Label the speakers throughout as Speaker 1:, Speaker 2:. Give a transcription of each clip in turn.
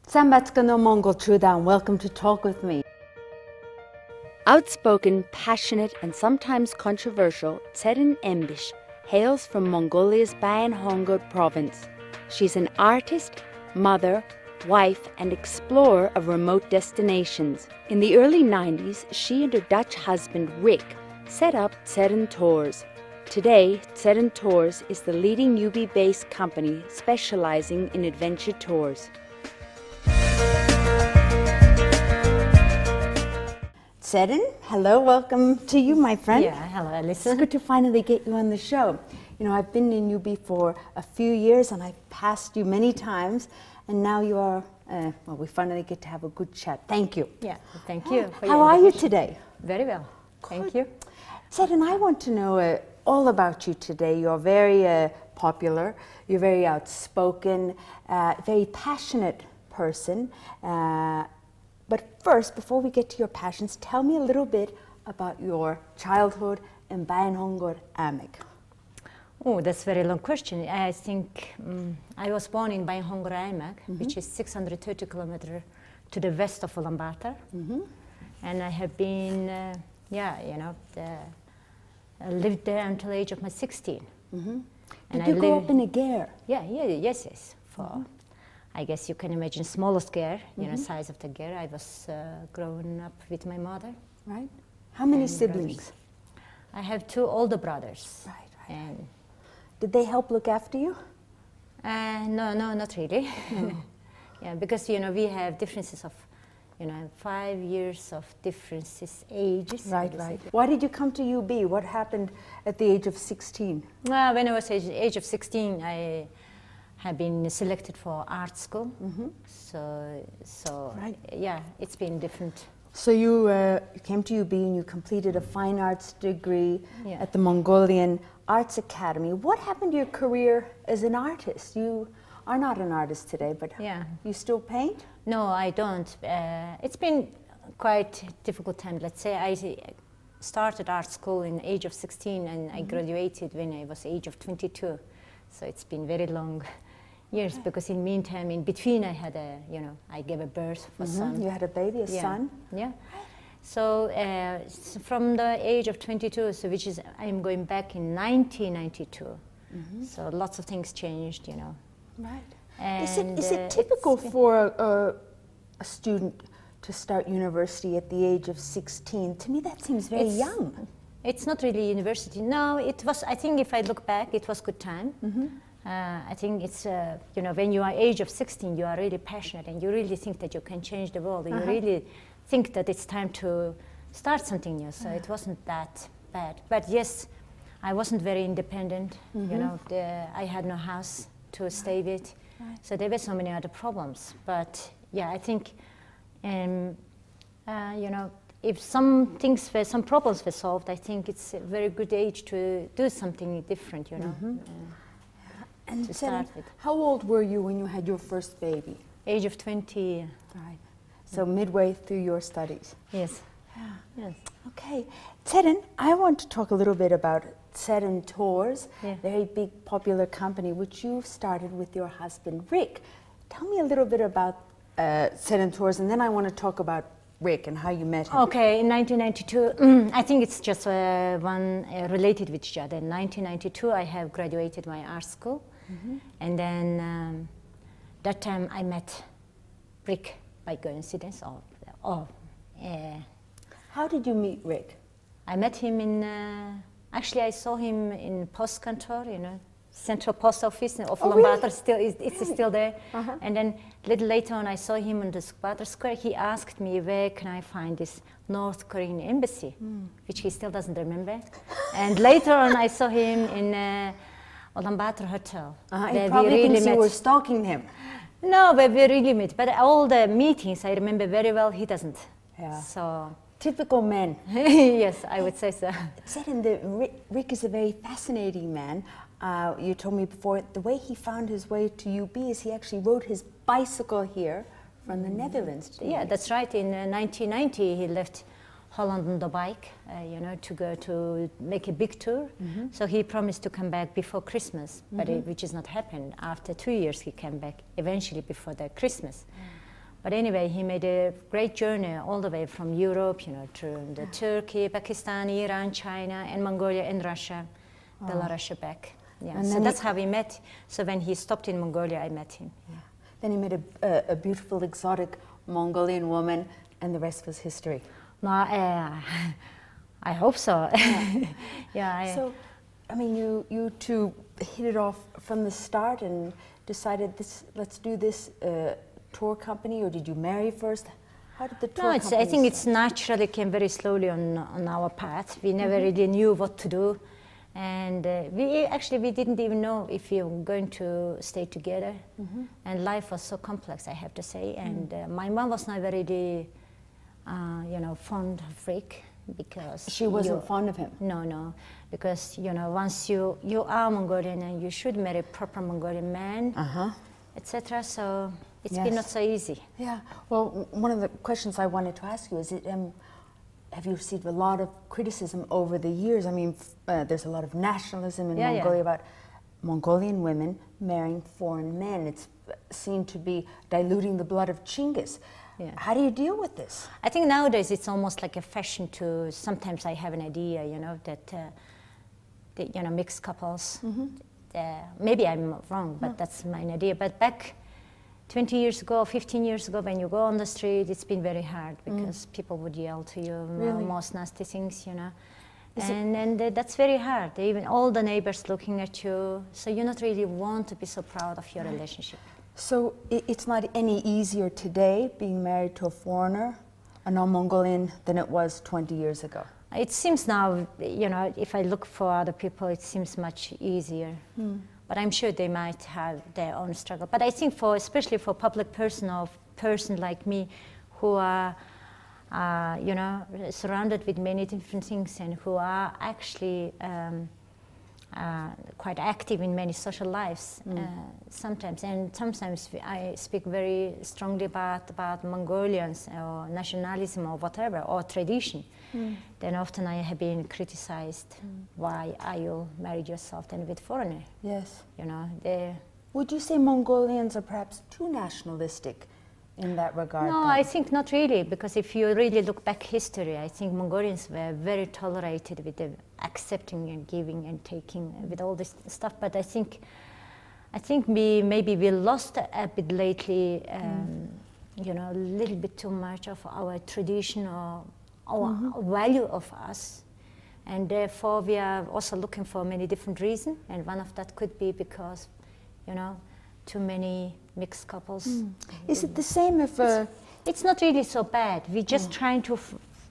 Speaker 1: Sambatskano Mongol Chudan, welcome to Talk With Me. Outspoken, passionate, and sometimes controversial, Tseren Enebish hails from Mongolia's Bayan Hongod province. She's an artist, mother, wife, and explorer of remote destinations. In the early 90s, she and her Dutch husband, Rick, set up Tseren Tours. Today, Tseren Tours is the leading UB-based company specializing in adventure tours. Tseren, hello, welcome to you, my friend.
Speaker 2: Yeah, hello, Alisa.
Speaker 1: It's good to finally get you on the show. You know, I've been in UB for a few years and I've passed you many times, and now you are, well, we finally get to have a good chat. Thank you.
Speaker 2: Yeah, thank you.
Speaker 1: How are you today?
Speaker 2: Very well, thank you.
Speaker 1: Tseren, I want to know all about you today. You're very popular, you're very outspoken, very passionate person. But first, before we get to your passions, tell me a little bit about your childhood in Bayan Hongod Amek.
Speaker 2: Oh, that's a very long question. I think I was born in Bayan Hongod Amek, which is 630 kilometers to the west of Ulaanbaatar. And I have been, lived there until the age of my 16.
Speaker 1: And did you grow up in a ger?
Speaker 2: Yes. I guess you can imagine smallest ger, you know, size of the ger. I was growing up with my mother.
Speaker 1: Right. How many siblings?
Speaker 2: Brothers. I have two older brothers.
Speaker 1: Right.
Speaker 2: And
Speaker 1: did they help look after you?
Speaker 2: No, not really. Yeah, because, you know, we have differences of, 5 years of differences, ages.
Speaker 1: Right. Why did you come to UB? What happened at the age of 16?
Speaker 2: Well, when I was age of 16, I have been selected for art school. So
Speaker 1: right.
Speaker 2: Yeah, it's been different.
Speaker 1: So you came to UB and you completed a fine arts degree at the Mongolian Arts Academy. What happened to your career as an artist? You are not an artist today, but you still paint?
Speaker 2: No, I don't. It's been quite a difficult time. Let's say I started art school in the age of 16 and I graduated when I was age of 22. So it's been very long years, because in meantime, in between, I had I gave a birth for a son.
Speaker 1: You had a baby, a son?
Speaker 2: Yeah. So from the age of 22, so which is, I'm going back in 1992. So lots of things changed,
Speaker 1: Right.
Speaker 2: And
Speaker 1: is it typical for a student to start university at the age of 16? To me, that seems very young.
Speaker 2: It's not really university. No, it was, I think if I look back, it was good time. I think it's, when you are age of 16, you are really passionate and you really think that you can change the world. And you really think that it's time to start something new. So it wasn't that bad. But yes, I wasn't very independent. I had no house to stay with. Right. So there were so many other problems. But yeah, I think, if some problems were solved, I think it's a very good age to do something different,
Speaker 1: And
Speaker 2: to start with.
Speaker 1: How old were you when you had your first baby?
Speaker 2: Age of 20.
Speaker 1: Right. So midway through your studies.
Speaker 2: Yes.
Speaker 1: Yes. Okay. Tseren, I want to talk a little bit about Tseren Tours, very big popular company which you started with your husband Rick. Tell me a little bit about Tseren Tours, and then I want to talk about Rick and how you met him.
Speaker 2: Okay, in 1992, I think it's just related with each other. In 1992, I have graduated my art school, and then that time I met Rick by coincidence.
Speaker 1: How did you meet Rick?
Speaker 2: I met him in. Actually, I saw him in Post Kantor, Central Post Office of Ulaanbaatar.
Speaker 1: Really?
Speaker 2: It's still there. And then a little later on, I saw him on the Ulaanbaatar Square. He asked me, where can I find this North Korean embassy, which he still doesn't remember. And later on, I saw him in Ulaanbaatar Hotel.
Speaker 1: He probably thinks you were stalking him.
Speaker 2: No, but we really met. But all the meetings, I remember very well, he doesn't.
Speaker 1: Yeah.
Speaker 2: So.
Speaker 1: Typical men.
Speaker 2: Yes, I would say so.
Speaker 1: Tseren, Rick is a very fascinating man. You told me before, the way he found his way to UB is he actually rode his bicycle here from the Netherlands.
Speaker 2: Yeah, that's right. In 1990, he left Holland on the bike, to go to make a big tour. So he promised to come back before Christmas, but which has not happened. After 2 years, he came back eventually before the Christmas. But anyway, he made a great journey all the way from Europe, you know, to the Turkey, Pakistan, Iran, China, and Mongolia, and Russia, Belarus back. Yeah, and so that's how we met. So when he stopped in Mongolia, I met him.
Speaker 1: Yeah. Then he met a beautiful, exotic Mongolian woman, and the rest was history.
Speaker 2: No, I hope so. Yeah.
Speaker 1: So, I mean, you two hit it off from the start and decided let's do this tour company, or did you marry first? How did the tour company
Speaker 2: I think
Speaker 1: start?
Speaker 2: it's naturally came very slowly on our path. We never really knew what to do. And we didn't even know if we were going to stay together. And life was so complex, I have to say. And my mom was not very, fond freak, because
Speaker 1: she wasn't fond of him.
Speaker 2: No, because once you are Mongolian and you should marry a proper Mongolian man, etc. So it's been not so easy.
Speaker 1: Yeah. Well, one of the questions I wanted to ask you is have you received a lot of criticism over the years? I mean, there's a lot of nationalism in Mongolia about Mongolian women marrying foreign men. It's seen to be diluting the blood of Chinggis. Yeah. How do you deal with this?
Speaker 2: I think nowadays it's almost like a fashion to, sometimes I have an idea, that mixed couples, maybe I'm wrong, but that's my idea. But back 20 years ago, 15 years ago, when you go on the street, it's been very hard because people would yell to you most nasty things, and that's very hard. Even all the neighbors looking at you, so you not really want to be so proud of your relationship.
Speaker 1: So it's not any easier today being married to a foreigner, a non-Mongolian, than it was 20 years ago?
Speaker 2: It seems now, if I look for other people, it seems much easier. But I'm sure they might have their own struggle. But I think especially for public person or person like me, who are, surrounded with many different things and who are actually quite active in many social lives sometimes. And sometimes I speak very strongly about Mongolians or nationalism or whatever, or tradition. Then often I have been criticized. Why are you married yourself then with foreigner?
Speaker 1: Yes.
Speaker 2: Would
Speaker 1: you say Mongolians are perhaps too nationalistic in that regard?
Speaker 2: No, I think not really, because if you really look back history, I think Mongolians were very tolerated with the accepting and giving and taking with all this stuff. But I think maybe we lost a bit lately, a little bit too much of our tradition or our value of us. And therefore we are also looking for many different reasons. And one of that could be because, too many mixed couples.
Speaker 1: Is it the same if...
Speaker 2: It's not really so bad. We're just trying to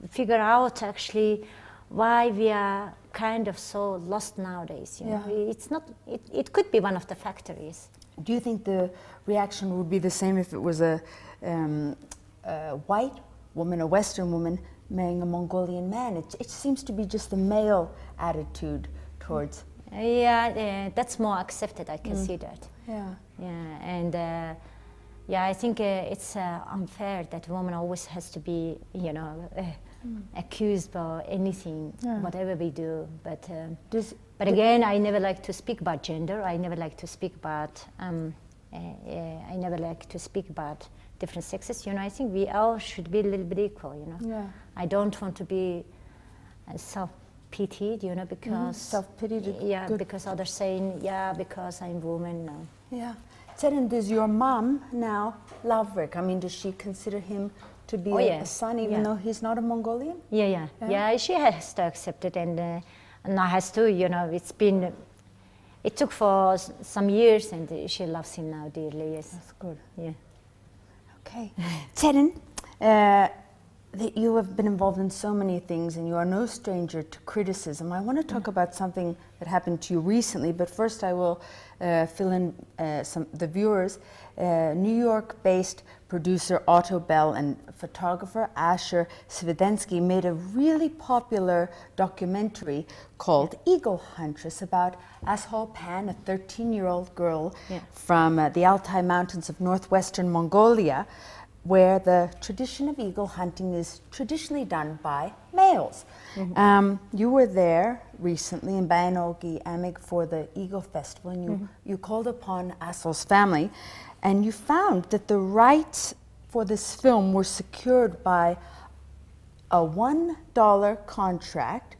Speaker 2: figure out actually why we are kind of so lost nowadays. It's not. It could be one of the factors.
Speaker 1: Do you think the reaction would be the same if it was a white woman, a Western woman, marrying a Mongolian man? It seems to be just the male attitude towards...
Speaker 2: that's more accepted. I can see that. And I think it's unfair that a woman always has to be, accused of anything, whatever we do. But again, I never like to speak about gender. I never like to speak about. I never like to speak about different sexes. I think we all should be a little bit equal. I don't want to be self-pitied. Because
Speaker 1: self-pitied.
Speaker 2: because others saying because I'm woman. No.
Speaker 1: Yeah. Tseren, does your mom now love Rick? I mean, does she consider him to be a son, even though he's not a Mongolian?
Speaker 2: Yeah, she has to accept it, and now has to, it took for some years, and she loves him now dearly, yes.
Speaker 1: That's good.
Speaker 2: Yeah.
Speaker 1: Okay. Tseren, you have been involved in so many things, and you are no stranger to criticism. I want to talk about something that happened to you recently, but first I will fill in the viewers. New York-based producer Otto Bell and photographer Asher Svidensky made a really popular documentary called Eagle Huntress about Ashol Pan, a 13-year-old girl from the Altai Mountains of northwestern Mongolia, where the tradition of eagle hunting is traditionally done by males. You were there recently in Bayanolgi Amig for the Eagle Festival, and you called upon Ashol's family, and you found that the rights
Speaker 3: for this film were secured by a $1 contract,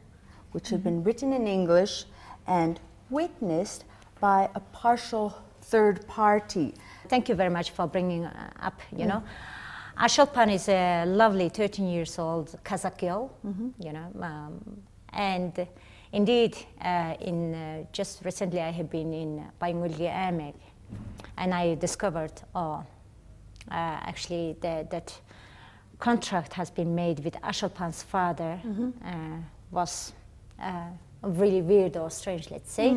Speaker 3: which had been written in English and witnessed by a partial third party.
Speaker 2: Thank you very much for bringing up, you know. Ashulpan is a lovely 13 years old Kazakh girl, you know, and indeed, just recently I have been in Baymulgi Amek, and I discovered actually that contract has been made with Ashulpan's father was really weird or strange, let's say,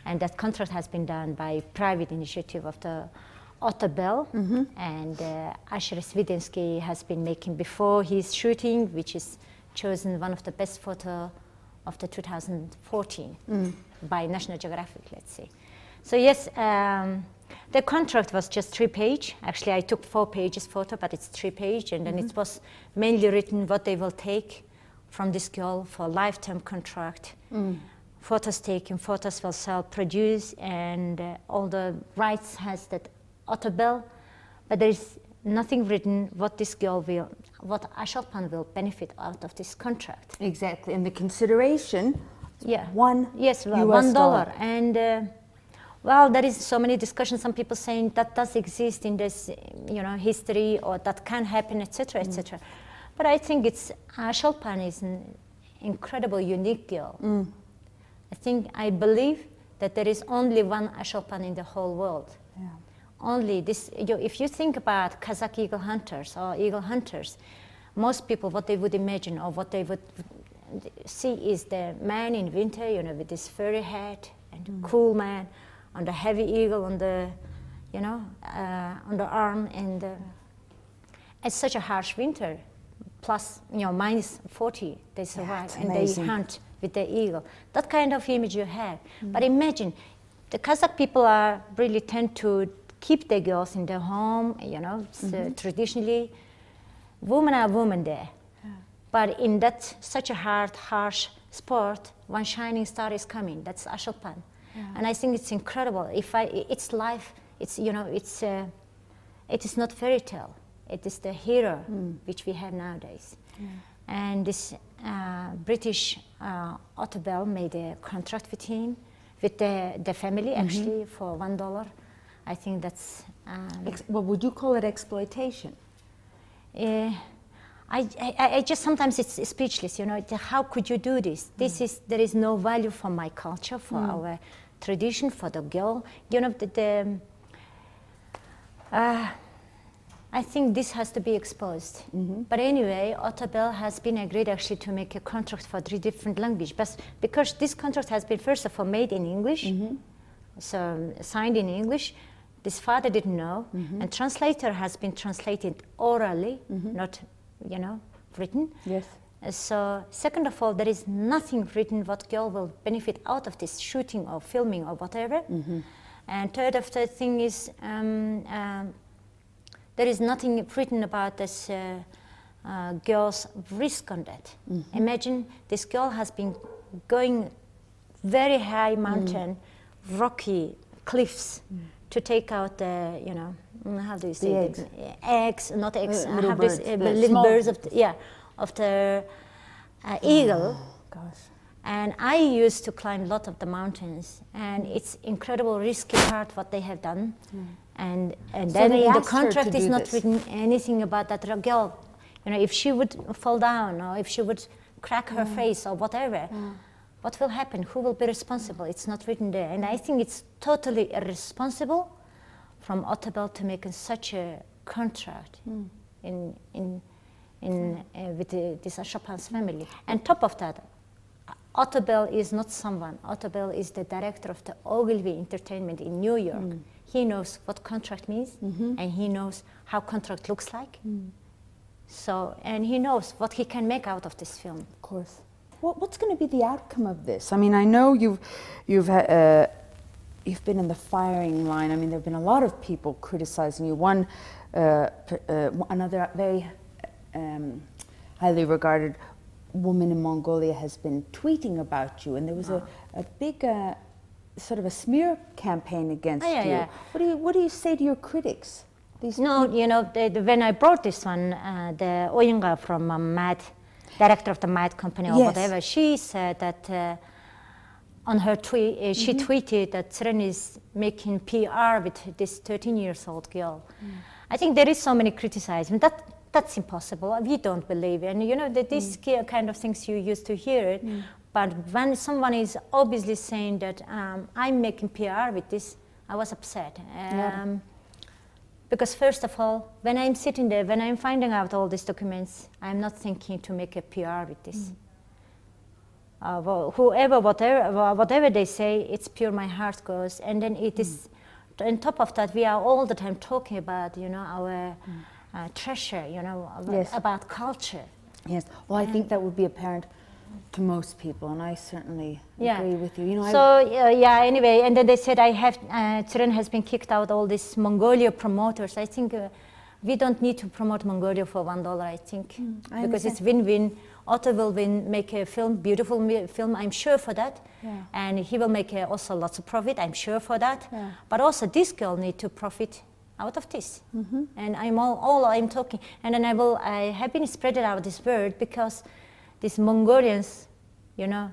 Speaker 2: and that contract has been done by private initiative of the Otto Bell, and Asher Svidensky has been making before his shooting, which is chosen one of the best photo of the 2014 by National Geographic, let's say. So yes, the contract was just 3-page. Actually, I took 4 pages photo, but it's 3-page, and then it was mainly written what they will take from this girl for a lifetime contract. Photos taken, photos will self-produce, and all the rights has that Otto Bell, but there is nothing written what this girl will, what Ashulpan will benefit out of this contract.
Speaker 3: Exactly, and the consideration,
Speaker 2: yeah,
Speaker 3: $1.
Speaker 2: $1, and well, there is so many discussions. Some people saying that does exist in this, you know, history, or that can happen, etc., etc. But I think it's Ashulpan is an incredible, unique girl. I believe that there is only one Ashulpan in the whole world.
Speaker 3: Yeah.
Speaker 2: Only this. If you think about Kazakh eagle hunters or eagle hunters, most people what they would imagine or what they would see is the man in winter, you know, with this furry hat and cool man on the heavy eagle on the, you know, on the arm, and it's such a harsh winter. Plus, you know, -40, they survive, and they hunt with the eagle. That kind of image you have. But imagine, the Kazakh people really tend to keep their girls in their home, you know, so traditionally, women are women there. But in that, such a hard, harsh sport, one shining star is coming, that's Ashulpan. And I think it's incredible. It's life, it's, you know, it is not fairy tale. It is the hero which we have nowadays. And this British Otto Bell made a contract with him, with the family, actually, for $1. I think that's...
Speaker 3: well, would you call it exploitation?
Speaker 2: I just, sometimes it's speechless, you know, how could you do this? There is no value for my culture, for our tradition, for the girl. You know, I think this has to be exposed. But anyway, Otto Bell has been agreed actually to make a contract for 3 different languages. But because this contract has been first of all made in English, so signed in English, this father didn't know, and translator has been translated orally, not, you know, written.
Speaker 3: Yes.
Speaker 2: So second of all, there is nothing written what girl will benefit out of this shooting or filming or whatever. And third of the thing is, there is nothing written about this girl's risk on that. Imagine this girl has been going very high mountain, rocky cliffs to take out the, you know, how do you say
Speaker 3: eggs?
Speaker 2: Eggs, not eggs.
Speaker 3: Little birds,
Speaker 2: little birds of the, of the eagle.
Speaker 3: Gosh.
Speaker 2: And I used to climb a lot of the mountains, and it's incredible risky part what they have done. And
Speaker 3: So
Speaker 2: then
Speaker 3: they
Speaker 2: in the
Speaker 3: asked her
Speaker 2: contract
Speaker 3: to
Speaker 2: is
Speaker 3: do
Speaker 2: not
Speaker 3: this.
Speaker 2: written anything about that girl. You know, if she would fall down or if she would crack her face or whatever, what will happen? Who will be responsible? It's not written there. And I think it's totally irresponsible from Otto Bell to make such a contract with this Ashulpan's family. And top of that, Otto Bell is not someone. Otto Bell is the director of the Ogilvy Entertainment in New York. He knows what contract means, and he knows how contract looks like. So, and he knows what he can make out of this film.
Speaker 3: Of course. What's going to be the outcome of this? I mean, I know you've been in the firing line. I mean, there have been a lot of people criticizing you. Another very highly regarded woman in Mongolia has been tweeting about you, and there was a big sort of a smear campaign against you.
Speaker 2: Yeah.
Speaker 3: What do you say to your critics?
Speaker 2: No, you know, when I brought this one, the Oyinga from Math, director of the Math company or whatever, she said that on her tweet, she tweeted that Tseren is making PR with this 13-year-old girl. I think there is so many criticism. That's impossible. We don't believe it. And you know, that these kind of things you used to hear it. But when someone is obviously saying that I'm making PR with this, I was upset. Because first of all, when I'm sitting there, when I'm finding out all these documents, I'm not thinking to make a PR with this. Well, whoever, whatever they say, it's pure my heart goes. And then it is, on top of that, we are all the time talking about, you know, our treasure, you know, about culture.
Speaker 3: Yes, well, I think that would be apparent to most people, and I certainly agree with you. You know,
Speaker 2: so anyway, and then they said Tseren has been kicked out all these Mongolia promoters. I think we don't need to promote Mongolia for $1, I think, because it's win-win. Otto will make a film, beautiful film, I'm sure for that. And he will make also lots of profit, I'm sure for that. But also this girl needs to profit out of this. And I'm talking, and then I have been spreading out this word because these Mongolians, you know,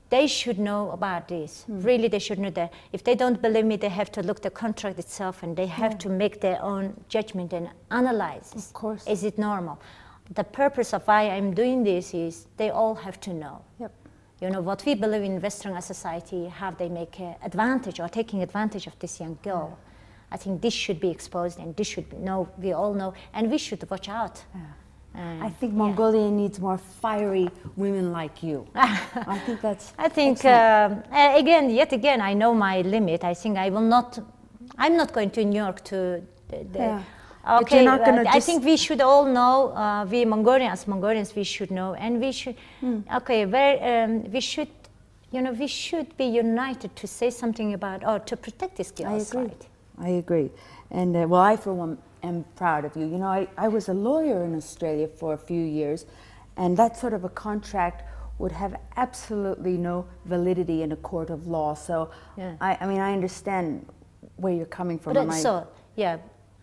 Speaker 2: they should know about this. Really, they should know that. If they don't believe me, they have to look at the contract itself and they have to make their own judgment and analyze.
Speaker 3: Of course.
Speaker 2: Is it normal? The purpose of why I'm doing this is they all have to know. You know, what we believe in Western society, how they make advantage or taking advantage of this young girl. I think this should be exposed and this should be known, we all know, and we should watch out.
Speaker 3: I think Mongolia needs more fiery women like you. I think that's
Speaker 2: yet again, I know my limit. I think I'm not going to New York to okay, I think we should all know, we Mongolians, we should know, and we should, we should, you know, we should be united to say something about, or to protect this girl's right.
Speaker 3: I agree. And well, I for one am proud of you. You know, I was a lawyer in Australia for a few years, and that sort of a contract would have absolutely no validity in a court of law. So, I mean, I understand where you're coming from.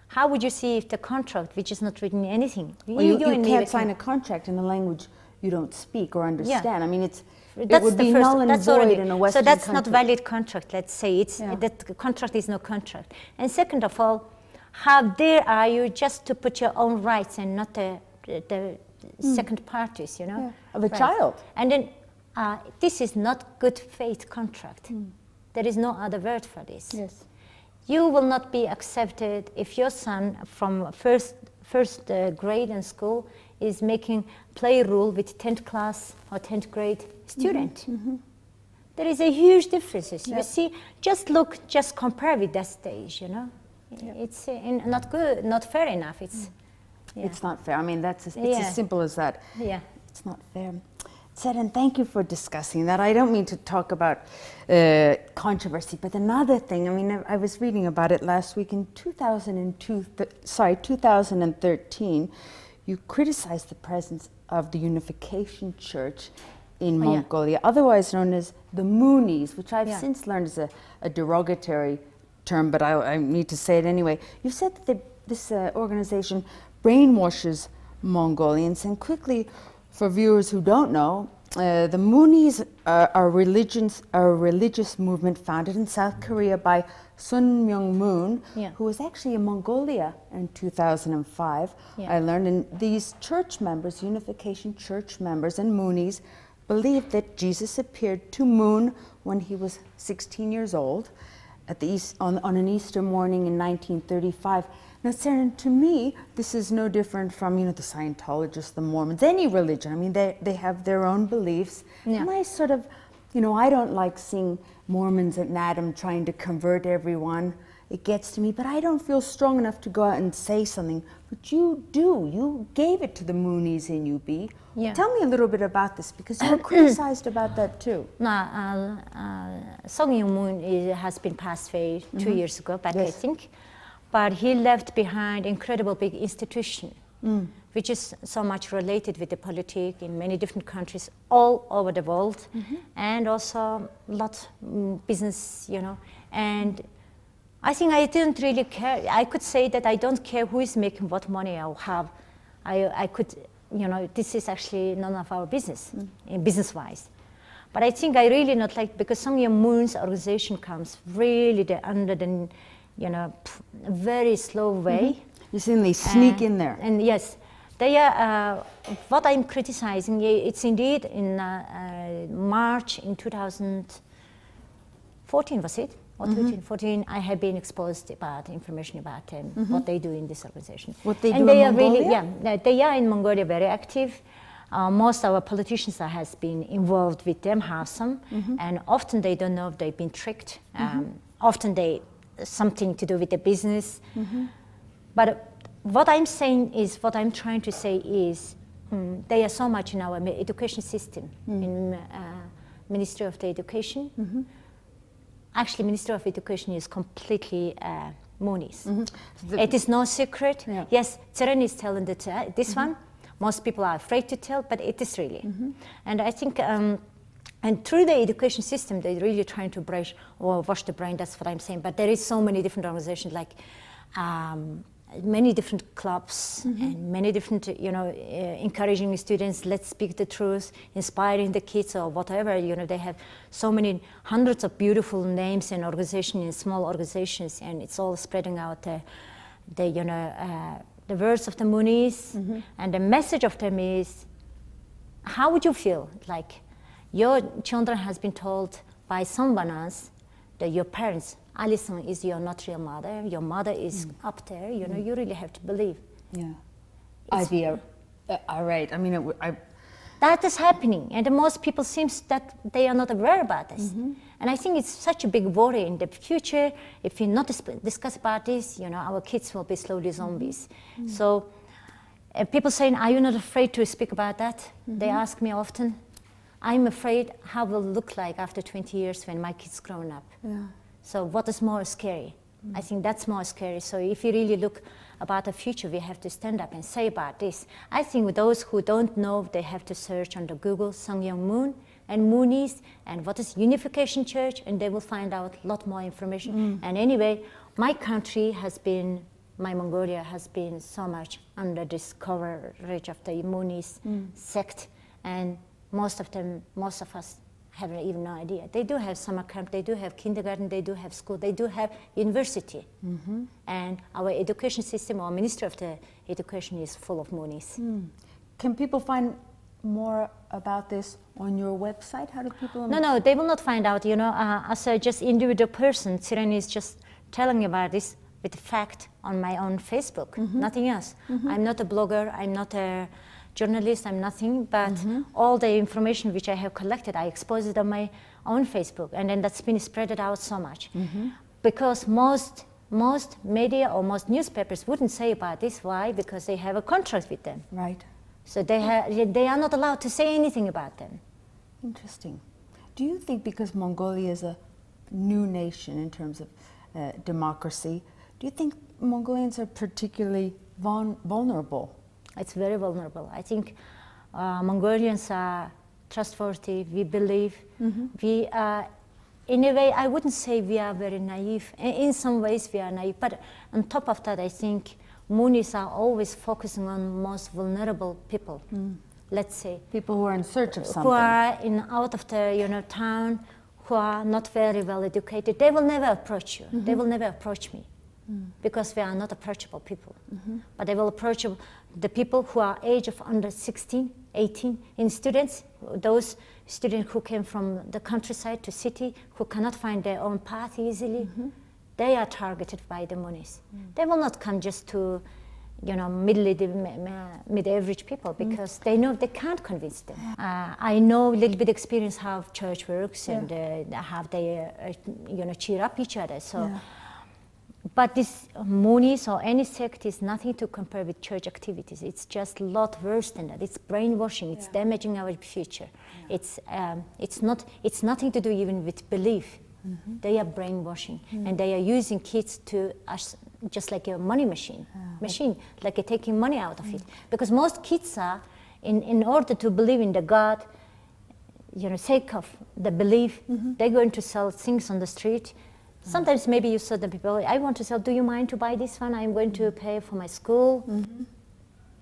Speaker 2: How would you see if the contract, which is not written anything?
Speaker 3: Well, you can't sign a contract in a language you don't speak or understand. I mean, it would be null and void in a Western country.
Speaker 2: So that's not valid contract, let's say. That contract is no contract. And second of all, how dare are you just to put your own rights and not the second parties, you know?
Speaker 3: Of a child.
Speaker 2: And then this is not good faith contract. There is no other word for this.
Speaker 3: Yes.
Speaker 2: You will not be accepted if your son from first grade in school is making play rule with 10th class or 10th grade student. There is a huge difference. You see, just compare with that stage, you know. It's not good, not fair enough.
Speaker 3: It's not fair. I mean, it's as simple as that. It's not fair. Tseren, thank you for discussing that. I don't mean to talk about controversy, but another thing, I mean, I was reading about it last week in 2013, you criticized the presence of the Unification Church in Mongolia, otherwise known as the Moonies, which I've since learned is a derogatory term, but I need to say it anyway. You said that this organization brainwashes Mongolians, and quickly, for viewers who don't know, the Moonies are a religious movement founded in South Korea by Sun Myung Moon, who was actually in Mongolia in 2005. I learned, and these church members, Unification Church members and Moonies, believed that Jesus appeared to Moon when he was 16 years old at on an Easter morning in 1935. Now, Tseren, to me, this is no different from, you know, the Scientologists, the Mormons, any religion. I mean, they have their own beliefs. And I sort of, you know, I don't like seeing Mormons at NADAM trying to convert everyone. It gets to me, but I don't feel strong enough to go out and say something. But you do. You gave it to the Moonies in UB. Tell me a little bit about this, because you were criticized about that too.
Speaker 2: Sung Myung Moon has been passed away 2 years ago, back I think. But he left behind incredible big institution, which is so much related with the politics in many different countries all over the world, and also lots business, you know. And I think I didn't really care. I could say that I don't care who is making what money I have. I could, you know, this is actually none of our business, business-wise. But I think I really not like, because Sung Young Moon's organization comes really under the, you know, very slow way.
Speaker 3: You're saying they sneak in there.
Speaker 2: And yes, they are, what I'm criticizing, it's indeed in March in 2014, was it? Or 2014, I have been exposed about information about what they do in this organization.
Speaker 3: What they do
Speaker 2: and they
Speaker 3: in
Speaker 2: are
Speaker 3: Mongolia?
Speaker 2: really, they are in Mongolia very active. Most of our politicians has been involved with them, have some, and often they don't know if they've been tricked. Often they something to do with the business. But what I'm saying is, what I'm trying to say is, they are so much in our education system, in Ministry of the Education. Actually, Ministry of Education is completely Moonies. It is no secret.
Speaker 3: Yeah.
Speaker 2: Yes, Tseren is telling that this one. Most people are afraid to tell, but it is really. And I think, and through the education system, they're really trying to brush or wash the brain. That's what I'm saying. But there is so many different organizations, like many different clubs and many different, you know, encouraging students. Let's speak the truth, inspiring the kids or whatever. You know, they have so many hundreds of beautiful names and organizations in small organizations, and it's all spreading out the you know. The words of the Moonies, and the message of them is, how would you feel like your children has been told by someone else that your parents, Alison is your not real mother, your mother is up there, you know, you really have to believe.
Speaker 3: Yeah. Ivy, all right. I mean,
Speaker 2: that is happening, and most people seems that they are not aware about this. And I think it's such a big worry in the future. If we not discuss about this, you know, our kids will be slowly zombies. So people saying, are you not afraid to speak about that? They ask me often. I'm afraid how will it look like after 20 years when my kids grown up. So what is more scary? I think that's more scary. So if you really look about the future, we have to stand up and say about this. I think with those who don't know, they have to search on the Google Sung Young Moon and Moonies and what is Unification Church, and they will find out a lot more information. And anyway, my country has been, my Mongolia has been so much under this coverage of the Moonies sect, and most of us have even no idea. They do have summer camp, they do have kindergarten, they do have school, they do have university. And our education system, our Ministry of the Education is full of Moonies.
Speaker 3: can people find more about this on your website? How do people...
Speaker 2: No, they will not find out, you know, as a just individual person. Tseren is just telling about this with fact on my own Facebook, nothing else. I'm not a blogger, I'm not a journalist, I'm nothing, but all the information which I have collected, I expose it on my own Facebook, and then that's been spread out so much. Because most media or most newspapers wouldn't say about this. Why? Because they have a contract with them.
Speaker 3: Right.
Speaker 2: So they are not allowed to say anything about them.
Speaker 3: Interesting. Do you think because Mongolia is a new nation in terms of democracy, do you think Mongolians are particularly vulnerable?
Speaker 2: It's very vulnerable. I think Mongolians are trustworthy, we believe. We are, in a way, I wouldn't say we are very naive. In some ways we are naive, but on top of that, I think Moonies are always focusing on most vulnerable people. Let's say
Speaker 3: people who are in search of something.
Speaker 2: Who are out of the town, who are not very well educated. They will never approach you. They will never approach me. Because we are not approachable people. But they will approach the people who are age of under 16, 18, in students, those students who came from the countryside to city, who cannot find their own path easily, they are targeted by the Moonies. They will not come just to mid-average people, because they know they can't convince them. I know a little bit experience how church works and how they cheer up each other. So. But this Moonies or any sect is nothing to compare with church activities. It's just a lot worse than that. It's brainwashing. It's damaging our future. It's nothing to do even with belief. They are brainwashing, and they are using kids to just like a money machine, like taking money out of it. Because most kids are, in order to believe in the God, sake of the belief, they're going to sell things on the street Sometimes maybe you saw the people, I want to sell, do you mind to buy this one? I'm going to pay for my school.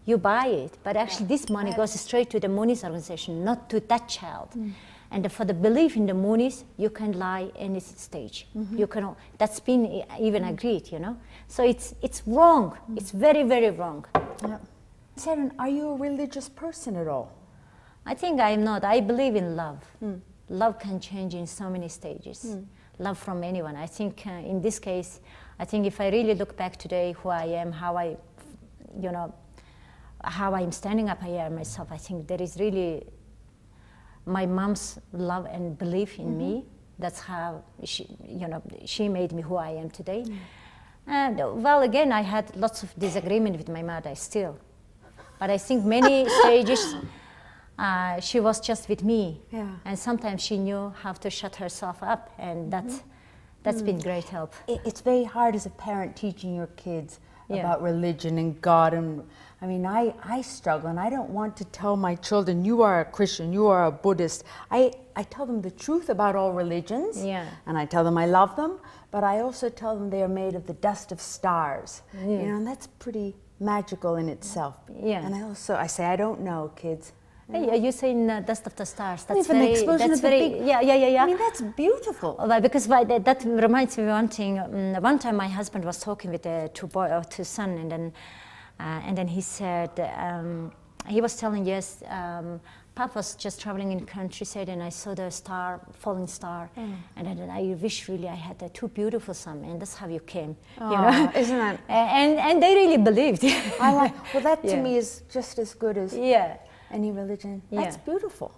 Speaker 2: You buy it, but actually this money goes straight to the Moonies organization, not to that child. And for the belief in the Moonies, you can lie any stage. You can, that's been even agreed, you know. So it's wrong. It's very, very wrong.
Speaker 3: Yeah. Tseren, are you a religious person at all?
Speaker 2: I think I'm not. I believe in love. Love can change in so many stages. Love from anyone. I think in this case, I think if I really look back today, who I am, how I, you know, how I'm standing up here myself, I think there is really my mom's love and belief in me. That's how she, you know, she made me who I am today. And well, again, I had lots of disagreement with my mother still, but I think many stages she was just with me, and sometimes she knew how to shut herself up, and that's been great help.
Speaker 3: It's very hard as a parent teaching your kids about religion and God, and I mean, I struggle, and I don't want to tell my children, you are a Christian, you are a Buddhist. I tell them the truth about all religions, and I tell them I love them, but I also tell them they are made of the dust of stars, you know, and that's pretty magical in itself. And I say, I don't know, kids.
Speaker 2: Hey, you saying dust of the stars? That's
Speaker 3: Even
Speaker 2: very.
Speaker 3: the explosion
Speaker 2: That's
Speaker 3: of the
Speaker 2: very.
Speaker 3: big,
Speaker 2: Yeah.
Speaker 3: I mean, that's beautiful.
Speaker 2: Because that reminds me of one thing. One time, my husband was talking with two son, and then he said he was telling Papa was just traveling in the countryside, and I saw the falling star, and then I wish really I had two beautiful sons, and that's how you came.
Speaker 3: Oh,
Speaker 2: you know?
Speaker 3: Isn't that?
Speaker 2: And they really believed.
Speaker 3: I like. Well, that to me is just as good as any religion. That's beautiful.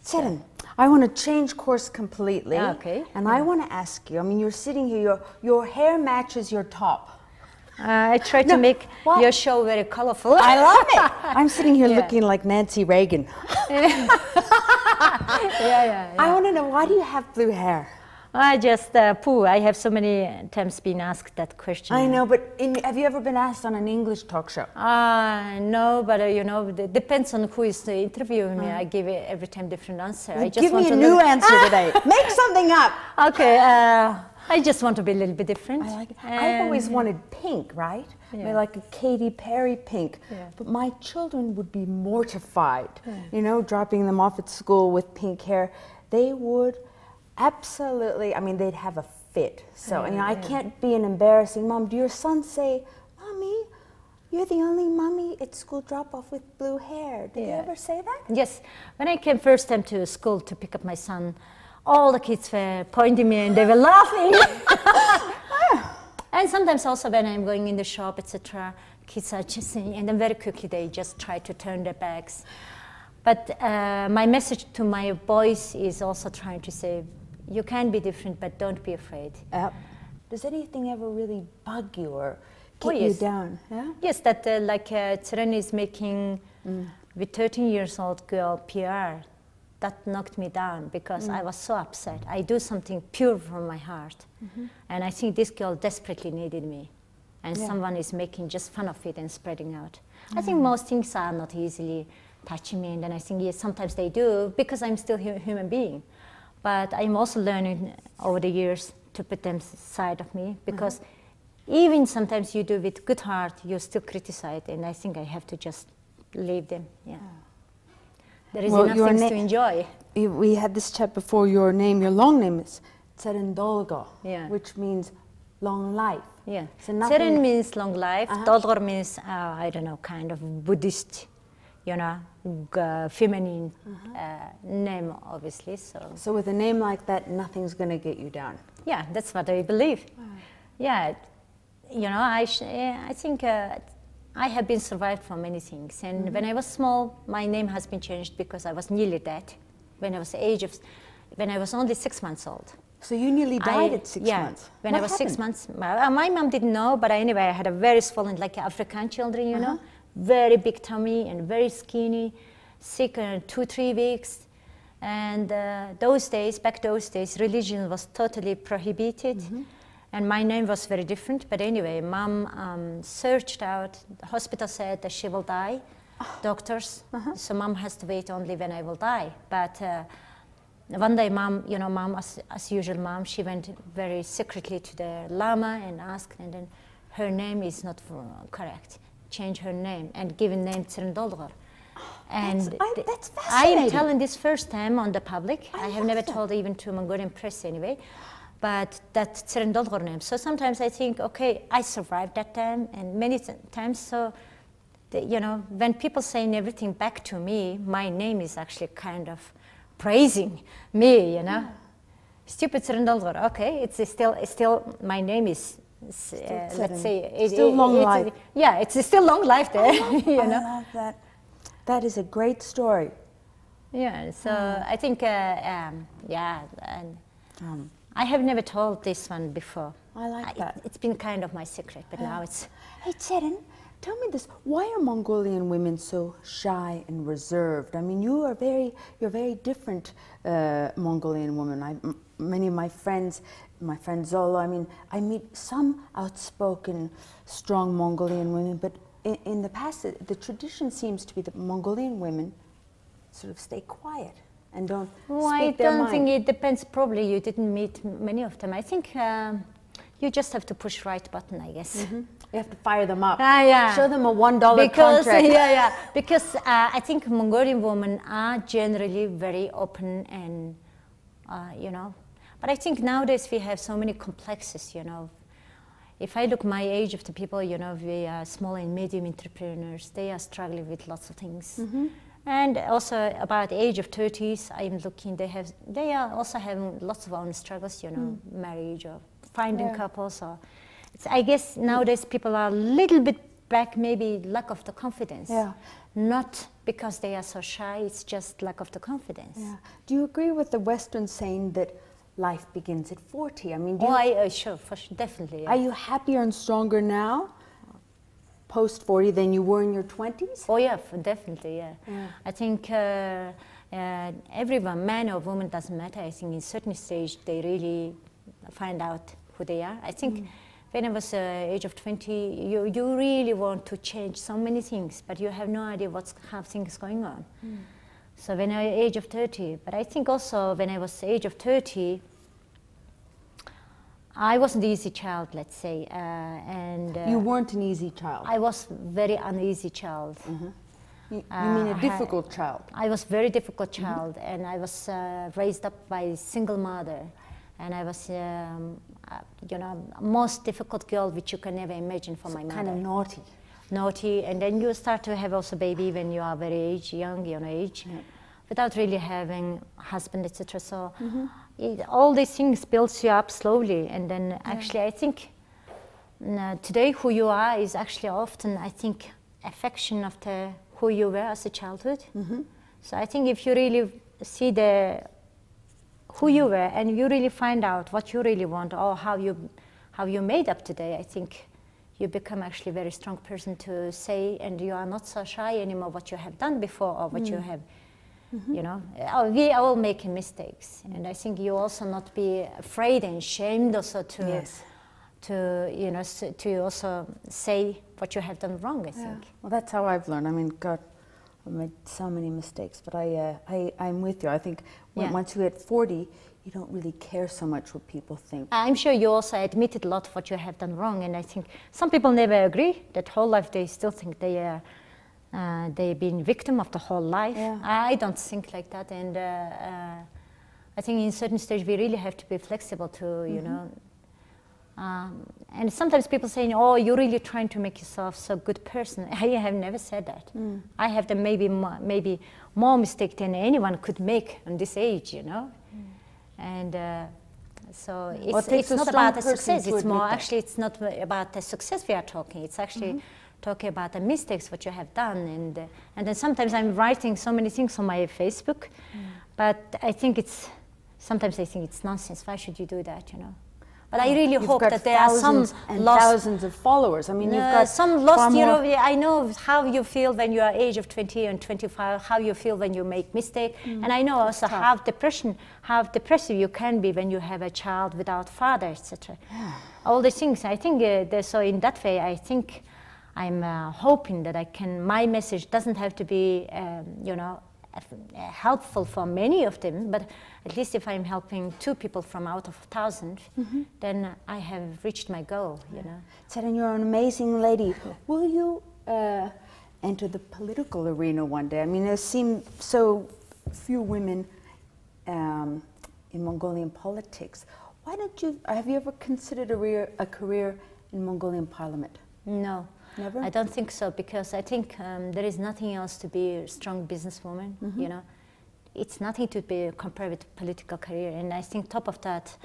Speaker 3: Tseren, I want to change course completely.
Speaker 2: Okay.
Speaker 3: And I want to ask you, I mean, you're sitting here, your hair matches your top.
Speaker 2: I try to make your show very colorful.
Speaker 3: I love it. I'm sitting here looking like Nancy Reagan. I want to know, why do you have blue hair?
Speaker 2: I just, I have so many times been asked that question.
Speaker 3: I know, but have you ever been asked on an English talk show?
Speaker 2: No, but you know, it depends on who is interviewing me. I give it every time different answer.
Speaker 3: Well, give me a new answer today. Make something up.
Speaker 2: Okay, I just want to be a little bit different.
Speaker 3: I like it. I've always wanted pink, right? Like a Katy Perry pink. But my children would be mortified, you know, dropping them off at school with pink hair. They would absolutely, I mean, they'd have a fit. So, you know, I can't be an embarrassing mom. Do your sons say, Mommy, you're the only mommy at school drop-off with blue hair? Did they ever say that?
Speaker 2: Yes. When I came first time to school to pick up my son, all the kids were pointing me and they were laughing. And sometimes also when I'm going in the shop, etc., kids are just saying, and then very quickly they just try to turn their backs. But my message to my boys is also trying to say, you can be different, but don't be afraid.
Speaker 3: Does anything ever really bug you or get you down?
Speaker 2: Yes, that like Tseren is making with 13-year-old girl PR. That knocked me down because I was so upset. I do something pure from my heart. And I think this girl desperately needed me. And someone is making just fun of it and spreading out. I think most things are not easily touching me, and then I think yes, sometimes they do because I'm still a human being. But I'm also learning over the years to put them aside of me because even sometimes you do with good heart, you still criticize, and I think I have to just leave them. There is enough things to enjoy.
Speaker 3: We had this chat before. Your long name is Tseren Dolgo, which means long life.
Speaker 2: So Tseren means long life. Dolgor means, I don't know, kind of Buddhist, you know, feminine name, obviously. So
Speaker 3: with a name like that, nothing's going to get you down.
Speaker 2: Yeah, that's what I believe. Yeah, you know, I think I have been survived from many things. And when I was small, my name has been changed because I was nearly dead. When I was only 6 months old.
Speaker 3: So you nearly died at 6 months?
Speaker 2: When I was 6 months. My mom didn't know, but anyway, I had a very swollen, like African children, you know. Very big tummy and very skinny, sick 2-3 weeks. And back those days, religion was totally prohibited. And my name was very different. But anyway, mom searched out, the hospital said that she will die, doctors. So mom has to wait only when I will die. But one day, mom, mom, as usual, mom, she went very secretly to the Lama and asked, and then her name is not correct. Change her name and give a name Tseren Enebish. And
Speaker 3: that's
Speaker 2: I
Speaker 3: fascinating.
Speaker 2: am telling this first time on the public. I have never
Speaker 3: that.
Speaker 2: told even to Mongolian press anyway. But that's Tseren Enebish name. So sometimes I think, okay, I survived that time, and many times, so, when people saying everything back to me, my name is actually kind of praising me, Yeah. Stupid Tseren Enebish. Okay, it's still my name is, let's say,
Speaker 3: still long life.
Speaker 2: Yeah, it's still long life there,
Speaker 3: I love that. That is a great story.
Speaker 2: Yeah, so I think, I have never told this one before.
Speaker 3: I like that.
Speaker 2: It's been kind of my secret, but now it's...
Speaker 3: Hey, Tseren, tell me this. Why are Mongolian women so shy and reserved? I mean, you're very different Mongolian woman. Many of my friend Zola, I mean, I meet some outspoken, strong Mongolian women, but in the past, the tradition seems to be that Mongolian women sort of stay quiet and don't speak their mind.
Speaker 2: I don't think it depends. Probably you didn't meet many of them. I think you just have to push right button, I guess.
Speaker 3: Mm-hmm. You have to fire them up.
Speaker 2: Yeah.
Speaker 3: Show them a $1 contract.
Speaker 2: Because I think Mongolian women are generally very open and, But I think nowadays we have so many complexes, If I look my age of the people, we are small and medium entrepreneurs. They are struggling with lots of things.
Speaker 3: Mm-hmm.
Speaker 2: And also about the age of 30s, I'm looking, they are also having lots of own struggles, marriage or finding couples. Or I guess nowadays people are a little bit back, maybe lack of the confidence.
Speaker 3: Yeah.
Speaker 2: Not because they are so shy, it's just lack of the confidence.
Speaker 3: Yeah. Do you agree with the Western saying that life begins at 40? I mean,
Speaker 2: sure, definitely. Yeah.
Speaker 3: Are you happier and stronger now, post 40, than you were in your 20s?
Speaker 2: Oh yeah, definitely, yeah. I think everyone, man or woman, doesn't matter. I think in certain stage they really find out who they are. I think when I was age of 20, you really want to change so many things, but you have no idea how things going on. So when I was age of 30, but I think also when I was age of 30, I wasn't an easy child, let's say, and
Speaker 3: you weren't an easy child.
Speaker 2: I was very uneasy child.
Speaker 3: You mean a difficult child?
Speaker 2: I was very difficult child, and I was raised up by a single mother, and I was, most difficult girl which you can never imagine for my mother.
Speaker 3: Kind of naughty.
Speaker 2: Naughty, and then you start to have also baby when you are very young age, without really having a husband, etc. So all these things builds you up slowly, and then actually I think today who you are is actually often, I think, affection of who you were as a childhood. So I think if you really see who you were and you really find out what you really want or how you made up today, I think you become actually a very strong person to say, and you are not so shy anymore what you have done before or what you have, we are all making mistakes. And I think you also not be afraid and shamed also to also say what you have done wrong, I think.
Speaker 3: Well, that's how I've learned. I mean, God, I've made so many mistakes, but I'm with you. I think once you hit 40, you don't really care so much what people think.
Speaker 2: I'm sure you also admitted a lot of what you have done wrong, and I think some people never agree. That whole life they still think they've been victim of the whole life. I don't think like that, and I think in certain stage we really have to be flexible to, and sometimes people saying, "Oh, you're really trying to make yourself so good person." I have never said that. I have done maybe more mistake than anyone could make on this age, And so it's not about the success. It's more actually it's not about the success we are talking. It's actually talking about the mistakes what you have done, and then sometimes I'm writing so many things on my Facebook, but I think sometimes I think it's nonsense. Why should you do that? But I really hope that there are some
Speaker 3: thousands of followers. I mean, you've got
Speaker 2: some lost. I know how you feel when you are age of 20 and 25. How you feel when you make mistake, and I know also how depressive you can be when you have a child without father, etc. All these things. I think so. In that way, I think I'm hoping that my message doesn't have to be, helpful for many of them, but at least if I'm helping 2 people from out of 1,000, then I have reached my goal, you know.
Speaker 3: Tseren, you're an amazing lady. Will you enter the political arena one day? I mean, there seem so few women in Mongolian politics. Why don't you, have you ever considered a career in Mongolian parliament?
Speaker 2: No.
Speaker 3: Never?
Speaker 2: I don't think so, because I think there is nothing else to be a strong businesswoman, you know. It's nothing to be compared with political career, and I think top of that,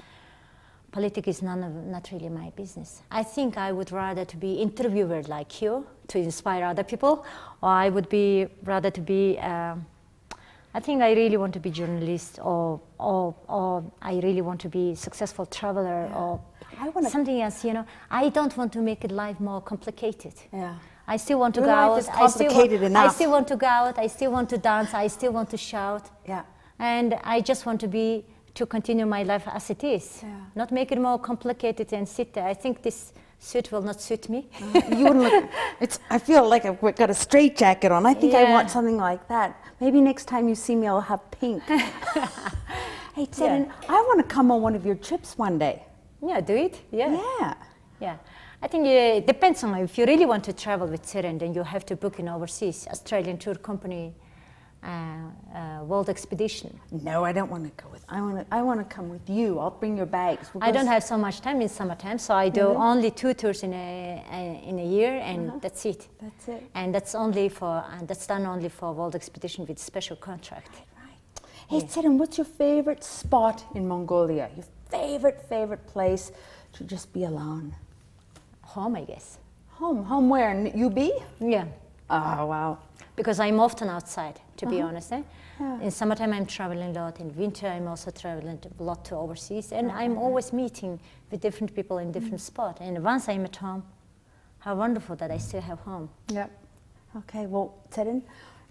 Speaker 2: politics is not really my business. I think I would rather to be interviewer like you, to inspire other people, or I would be rather to be, I think I really want to be journalist, or I really want to be successful traveler, or something else, you know. I don't want to make life more complicated.
Speaker 3: Yeah.
Speaker 2: I still want to go
Speaker 3: life
Speaker 2: out.
Speaker 3: is complicated enough.
Speaker 2: I still want to go out. I still want to dance. I still want to shout.
Speaker 3: Yeah.
Speaker 2: And I just want to continue my life as it is.
Speaker 3: Yeah.
Speaker 2: Not make it more complicated and sit there. I think this suit will not suit me.
Speaker 3: You wouldn't look, I feel like I've got a straight jacket on. I think I want something like that. Maybe next time you see me, I'll have pink. Hey, Tseren, I want to come on one of your trips one day.
Speaker 2: Yeah, do it. Yeah.
Speaker 3: Yeah.
Speaker 2: Yeah. I think it depends on if you really want to travel with Tseren, then you have to book an overseas Australian tour company world expedition.
Speaker 3: No, I don't want to go with. I want to come with you. I'll bring your bags.
Speaker 2: I don't have so much time in summertime, so I do only 2 tours in a year, and that's it.
Speaker 3: That's it.
Speaker 2: And that's only for that's done only for world expedition with special contract.
Speaker 3: Right. Hey, Tseren, what's your favorite spot in Mongolia? Your favorite place to just be alone?
Speaker 2: Home, I guess.
Speaker 3: Home where? In UB?
Speaker 2: Yeah.
Speaker 3: Oh, wow.
Speaker 2: Because I'm often outside, to be honest.
Speaker 3: Yeah.
Speaker 2: In summertime, I'm traveling a lot. In winter, I'm also traveling a lot to overseas. And I'm always meeting with different people in different spots. And once I'm at home, how wonderful that I still have home.
Speaker 3: Yep. Okay, well, Tseren,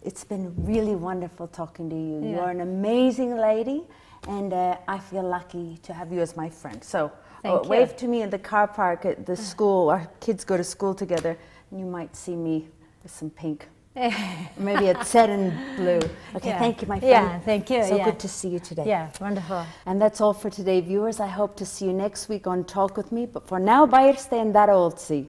Speaker 3: it's been really wonderful talking to you.
Speaker 2: Yeah.
Speaker 3: You're an amazing lady, and I feel lucky to have you as my friend. So wave to me in the car park at the school. Our kids go to school together, and you might see me with some pink. Maybe a Tseren blue. Okay, thank you, my friend.
Speaker 2: Yeah, thank you.
Speaker 3: So good to see you today.
Speaker 2: Yeah, wonderful.
Speaker 3: And that's all for today, viewers. I hope to see you next week on Talk With Me. But for now, Bayır stay in that old sea.